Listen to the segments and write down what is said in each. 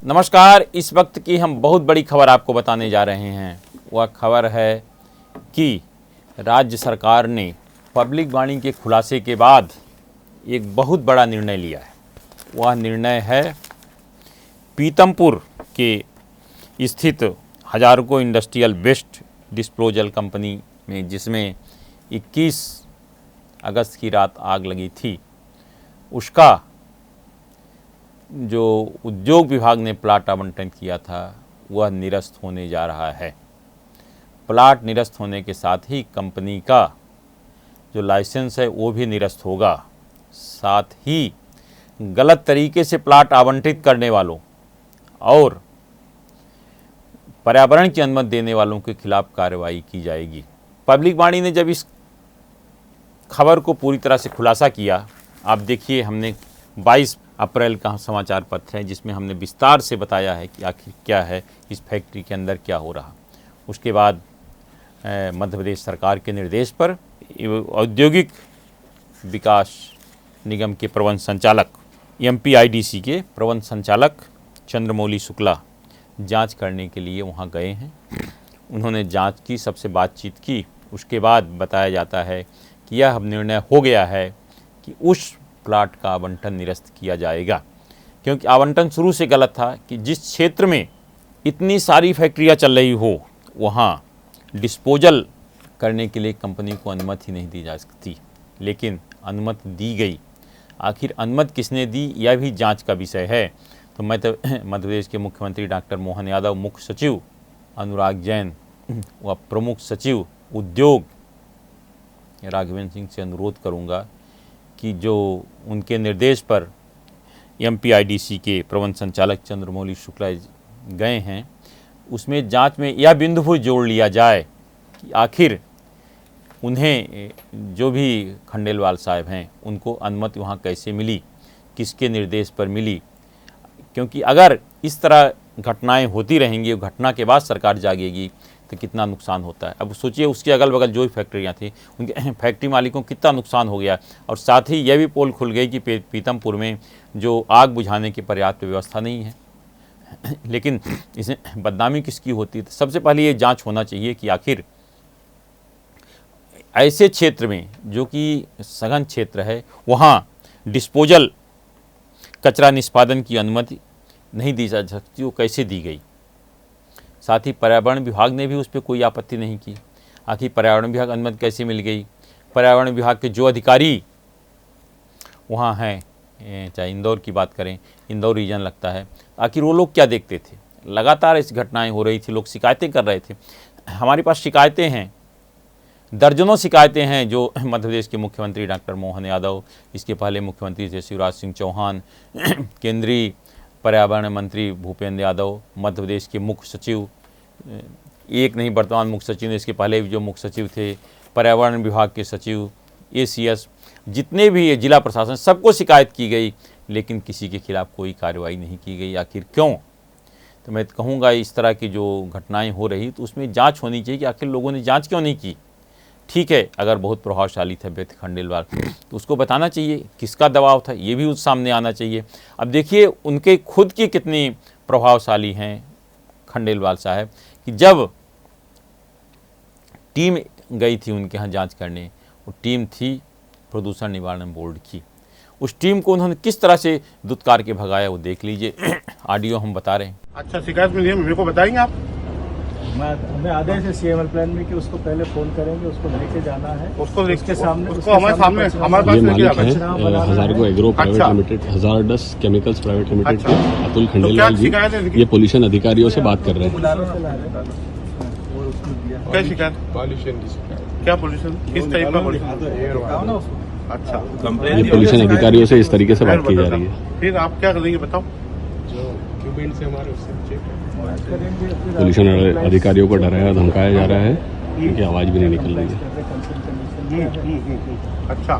नमस्कार। इस वक्त की हम बहुत बड़ी खबर आपको बताने जा रहे हैं। वह खबर है कि राज्य सरकार ने पब्लिक वाणी के खुलासे के बाद एक बहुत बड़ा निर्णय लिया है। वह निर्णय है पीतमपुर के स्थित हजारको इंडस्ट्रियल वेस्ट डिस्पोजल कंपनी में, जिसमें 21 अगस्त की रात आग लगी थी, उसका जो उद्योग विभाग ने प्लाट आवंटन किया था वह निरस्त होने जा रहा है। प्लाट निरस्त होने के साथ ही कंपनी का जो लाइसेंस है वो भी निरस्त होगा। साथ ही गलत तरीके से प्लाट आवंटित करने वालों और पर्यावरण की अनुमति देने वालों के खिलाफ कार्रवाई की जाएगी। पब्लिक वाणी ने जब इस खबर को पूरी तरह से खुलासा किया, आप देखिए, हमने 22 अप्रैल का समाचार पत्र है जिसमें हमने विस्तार से बताया है कि आखिर क्या है इस फैक्ट्री के अंदर क्या हो रहा। उसके बाद मध्य प्रदेश सरकार के निर्देश पर औद्योगिक विकास निगम के प्रबंध संचालक MPIDC के प्रबंध संचालक चंद्रमौली शुक्ला जांच करने के लिए वहां गए हैं। उन्होंने जांच की, सबसे बातचीत की। उसके बाद बताया जाता है कि यह निर्णय हो गया है कि उस प्लाट का आवंटन निरस्त किया जाएगा, क्योंकि आवंटन शुरू से गलत था कि जिस क्षेत्र में इतनी सारी फैक्ट्रियां चल रही हो वहाँ डिस्पोजल करने के लिए कंपनी को अनुमति नहीं दी जा सकती, लेकिन अनुमति दी गई। आखिर अनुमति किसने दी यह भी जांच का विषय है। तो मध्य प्रदेश के मुख्यमंत्री डॉक्टर मोहन यादव, मुख्य सचिव अनुराग जैन व प्रमुख सचिव उद्योग राघवेंद्र सिंह से अनुरोध करूंगा कि जो उनके निर्देश पर MPIDC के प्रबंध संचालक चंद्रमौली शुक्ला गए हैं, उसमें जांच में यह बिंदु भी जोड़ लिया जाए कि आखिर उन्हें जो भी खंडेलवाल साहब हैं उनको अनुमति वहाँ कैसे मिली, किसके निर्देश पर मिली। क्योंकि अगर इस तरह घटनाएं होती रहेंगी, घटना के बाद सरकार जागेगी तो कितना नुकसान होता है। अब सोचिए, उसके अगल बगल जो भी फैक्ट्रियाँ थी उनके फैक्ट्री मालिकों को कितना नुकसान हो गया। और साथ ही यह भी पोल खुल गई कि पीतमपुर में जो आग बुझाने की पर्याप्त व्यवस्था नहीं है। लेकिन इसमें बदनामी किसकी होती है? सबसे पहले ये जांच होना चाहिए कि आखिर ऐसे क्षेत्र में जो कि सघन क्षेत्र है वहाँ डिस्पोजल कचरा निष्पादन की अनुमति नहीं दी जा सकती, वो कैसे दी गई। साथ ही पर्यावरण विभाग ने भी उस पर कोई आपत्ति नहीं की। आखिर पर्यावरण विभाग अनुमति कैसे मिल गई? पर्यावरण विभाग के जो अधिकारी वहाँ हैं, चाहे इंदौर की बात करें, इंदौर रीजन लगता है, आखिर वो लोग क्या देखते थे? लगातार ऐसी घटनाएं हो रही थी, लोग शिकायतें कर रहे थे। हमारे पास शिकायतें हैं, दर्जनों शिकायतें हैं जो मध्य प्रदेश के मुख्यमंत्री डॉक्टर मोहन यादव, इसके पहले मुख्यमंत्री थे शिवराज सिंह चौहान, केंद्रीय पर्यावरण मंत्री भूपेंद्र यादव, मध्य प्रदेश के मुख्य सचिव, एक नहीं वर्तमान मुख्य सचिव ने, इसके पहले जो मुख्य सचिव थे, पर्यावरण विभाग के सचिव, ACS, जितने भी जिला प्रशासन, सबको शिकायत की गई, लेकिन किसी के खिलाफ कोई कार्रवाई नहीं की गई। आखिर क्यों? तो मैं कहूँगा इस तरह की जो घटनाएं हो रही तो उसमें जांच होनी चाहिए कि आखिर लोगों ने जांच क्यों नहीं की। ठीक है, अगर बहुत प्रभावशाली था व्यक्ति खंडेलवाल तो उसको बताना चाहिए किसका दबाव था, ये भी उस सामने आना चाहिए। अब देखिए उनके खुद की कितनी प्रभावशाली हैं खंडेलवाल साहब कि जब टीम गई थी उनके यहाँ जांच करने, वो टीम थी प्रदूषण निवारण बोर्ड की। उस टीम को उन्होंने किस तरह से दुत्कार के भगाया वो देख लीजिए, ऑडियो हम बता रहे हैं। अच्छा, शिकायत मिली है, मेरे को बताएंगे आप? हमें आदेश है CML प्लान में कि उसको पहले फोन करेंगे, उसको लेके जाना है, उसको उसके सामने, उसको हमारे सामने हमारे पास लेके आना है। हजारको agro private limited, hazardous chemicals private limited के अतुल खंडेलवाल जी ये पोल्यूशन अधिकारियों से बात कर रहे हैं। क्या शिकायत? पॉल्यूशन की शिकायत। क्या पॉल्यूशन? किस टाइप का पॉल्यूशन? अच्छा, ये पोल्यूशन अधिकारियों से इस तरीके से बात की जा रही है। फिर आप क्या करेंगे बताओ? जो क्यूबेंट से हमारे उससे पोल्यूशन अधिकारियों को डराया धमकाया जा रहा है, उनकी आवाज भी नहीं निकल रही है। अच्छा,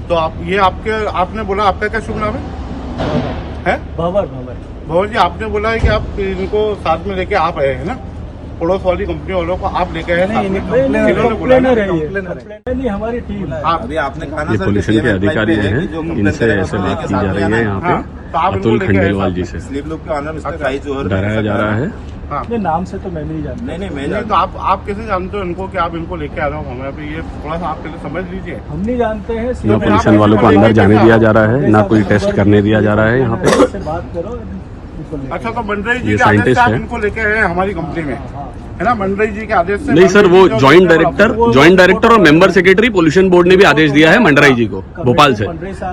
तो आप ये आपने बोला, आपका क्या शुभ नाम है? भंवर जी, आपने बोला है कि आप इनको साथ में लेके आप आए हैं ना? पड़ोस वाली कंपनी वालों को आप लेके आए साथ में। नहीं, इन्होंने बोला ना, कंप्लेनर है ये, नहीं हमारी टीम। आप अभी आपने कहा ना ये सर पोल्यूशन के अधिकारी हैं, इनसे ऐसे बात की जा रही है यहाँ हाँ, पे तो आप इनको अतुल लेके आए खंडेलवाल साथ जी में। से स्लीप लूप के ऑनर मिस्टर काई जोहर डराया जा रहा है। हाँ नहीं, नाम से तो मैं नहीं जानता। नहीं मैं नहीं, तो आप कैसे जानते हो इनको कि आप इनको लेके आ रहे हो हमें पे? ये थोड़ा सा आप पहले समझ लीजिए। हम नहीं जानते हैं। ना पोल्यूशन वालों को अंदर जाने दिया जा रहा है, ना कोई टेस्ट करने दिया जा रहा है यहाँ पे। से बात करो इनको लेके। अच्छा, तो मंडराई जी ये के आदेश से साइंटिस्ट आप हैं। इनको लेके आए हैं हमारी कंपनी में, है ना? मंडराई जी के आदेश से। नहीं सर, वो मंडराई जी ज्वाइंट जो- डायरेक्टर और मेंबर सेक्रेटरी पोल्यूशन बोर्ड ने भी आदेश दिया है मंडराई जी को, भोपाल से।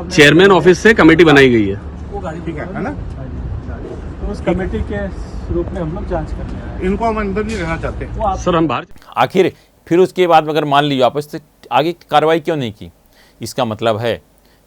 चेयरमैन ऑफिस से कमेटी बनाई गई है। ठीक है ना? तो उस कमेटी के रूप में हम लोग जांच करने आए हैं। इनको हम अंदर नहीं रहना चाहते। वो आप सर हम बाहर आखिर फिर उसके बाद अगर मान लीजिए वापस से आगे कार्रवाई क्यों नहीं की? इसका मतलब है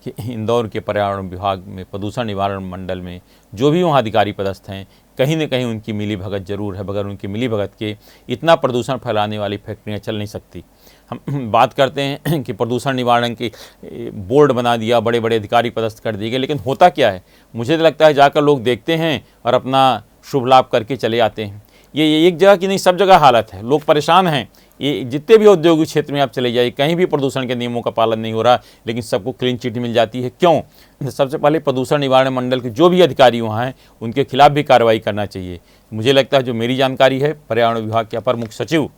कि इंदौर के पर्यावरण विभाग में, प्रदूषण निवारण मंडल में जो भी वहाँ अधिकारी पदस्थ हैं, कहीं न कहीं उनकी मिली भगत जरूर है। बगैर उनकी मिली भगत के इतना प्रदूषण फैलाने वाली फैक्ट्रियाँ चल नहीं सकती। हम बात करते हैं कि प्रदूषण निवारण की बोर्ड बना दिया, बड़े बड़े अधिकारी पदस्थ कर दिए गए, लेकिन होता क्या है? मुझे तो लगता है जाकर लोग देखते हैं और अपना शुभ लाभ करके चले आते हैं। ये एक जगह की नहीं, सब जगह हालत है। लोग परेशान हैं। ये जितने भी औद्योगिक क्षेत्र में आप चले जाइए, कहीं भी प्रदूषण के नियमों का पालन नहीं हो रहा, लेकिन सबको क्लीन चिट मिल जाती है। क्यों? सबसे पहले प्रदूषण निवारण मंडल के जो भी अधिकारी वहाँ हैं, उनके खिलाफ भी कार्रवाई करना चाहिए। मुझे लगता है, जो मेरी जानकारी है, पर्यावरण विभाग के अपर मुख्य सचिव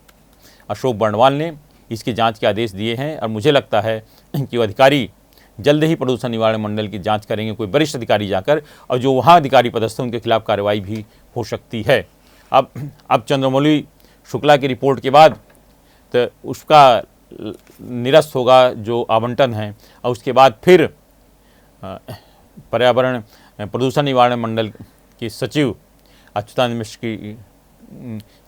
अशोक बर्णवाल ने इसकी जाँच के आदेश दिए हैं और मुझे लगता है कि वो अधिकारी जल्द ही प्रदूषण निवारण मंडल की जांच करेंगे, कोई वरिष्ठ अधिकारी जाकर, और जो वहाँ अधिकारी पदस्थ हैं उनके खिलाफ कार्रवाई भी हो सकती है। अब चंद्रमौली शुक्ला की रिपोर्ट के बाद तो उसका निरस्त होगा जो आवंटन है, और उसके बाद फिर पर्यावरण प्रदूषण निवारण मंडल के सचिव अच्युतानंद मिश्र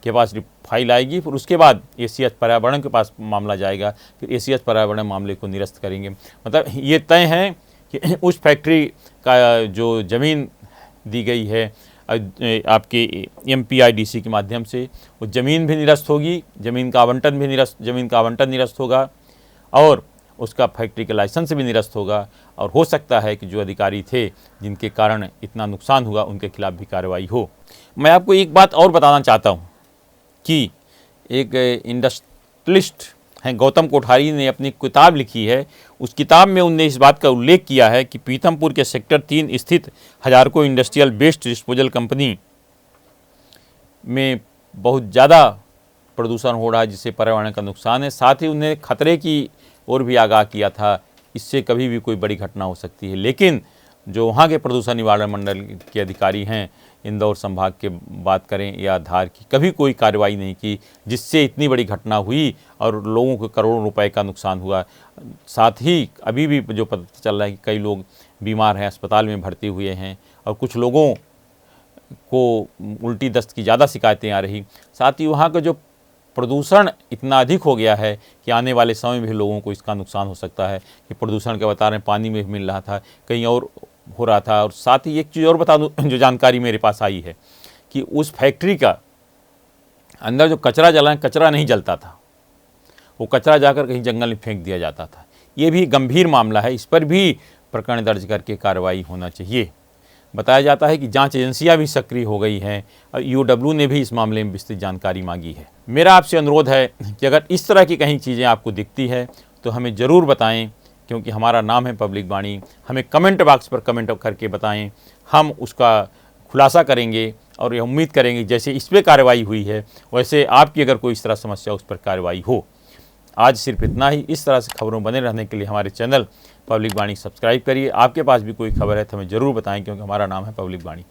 के पास फाइल आएगी। फिर उसके बाद एसीएस पर्यावरण के पास मामला जाएगा, फिर एसीएस पर्यावरण मामले को निरस्त करेंगे। मतलब ये तय है कि उस फैक्ट्री का जो ज़मीन दी गई है आपके MPIDC के माध्यम से, वो ज़मीन भी निरस्त होगी, ज़मीन का आवंटन निरस्त होगा, और उसका फैक्ट्री का लाइसेंस भी निरस्त होगा। और हो सकता है कि जो अधिकारी थे जिनके कारण इतना नुकसान हुआ, उनके खिलाफ भी कार्रवाई हो। मैं आपको एक बात और बताना चाहता हूँ कि एक इंडस्ट्रियलिस्ट हैं गौतम कोठारी ने अपनी किताब लिखी है। उस किताब में उनने इस बात का उल्लेख किया है कि पीथमपुर के सेक्टर 3 स्थित हजारको इंडस्ट्रियल वेस्ट डिस्पोजल कंपनी में बहुत ज़्यादा प्रदूषण हो रहा है, जिससे पर्यावरण का नुकसान है। साथ ही उन्हें खतरे की ओर भी आगाह किया था, इससे कभी भी कोई बड़ी घटना हो सकती है। लेकिन जो वहाँ के प्रदूषण निवारण मंडल के अधिकारी हैं, इंदौर संभाग के बात करें या धार की, कभी कोई कार्रवाई नहीं की, जिससे इतनी बड़ी घटना हुई और लोगों को करोड़ों रुपए का नुकसान हुआ। साथ ही अभी भी जो पता चल रहा है कि कई लोग बीमार हैं, अस्पताल में भर्ती हुए हैं, और कुछ लोगों को उल्टी दस्त की ज़्यादा शिकायतें आ रही। साथ ही वहाँ का जो प्रदूषण इतना अधिक हो गया है कि आने वाले समय में भी लोगों को इसका नुकसान हो सकता है। कि प्रदूषण के बता रहे हैं, पानी में भी मिल रहा था, कहीं और हो रहा था। और साथ ही एक चीज़ और बता दूं, जो जानकारी मेरे पास आई है कि उस फैक्ट्री का अंदर जो कचरा जलाएं, कचरा नहीं जलता था, वो कचरा जाकर कहीं जंगल में फेंक दिया जाता था। ये भी गंभीर मामला है, इस पर भी प्रकरण दर्ज करके कार्रवाई होना चाहिए। बताया जाता है कि जांच एजेंसियां भी सक्रिय हो गई हैं और UW ने भी इस मामले में विस्तृत जानकारी मांगी है। मेरा आपसे अनुरोध है कि अगर इस तरह की कहीं चीज़ें आपको दिखती है तो हमें ज़रूर बताएं, क्योंकि हमारा नाम है पब्लिक वाणी। हमें कमेंट बॉक्स पर कमेंट करके बताएं, हम उसका खुलासा करेंगे और ये उम्मीद करेंगे जैसे इस पर कार्रवाई हुई है, वैसे आपकी अगर कोई इस तरह समस्या उस पर कार्रवाई हो। आज सिर्फ इतना ही। इस तरह से खबरों बने रहने के लिए हमारे चैनल पब्लिक वाणी सब्सक्राइब करिए। आपके पास भी कोई खबर है तो हमें ज़रूर बताएं, क्योंकि हमारा नाम है पब्लिक वाणी।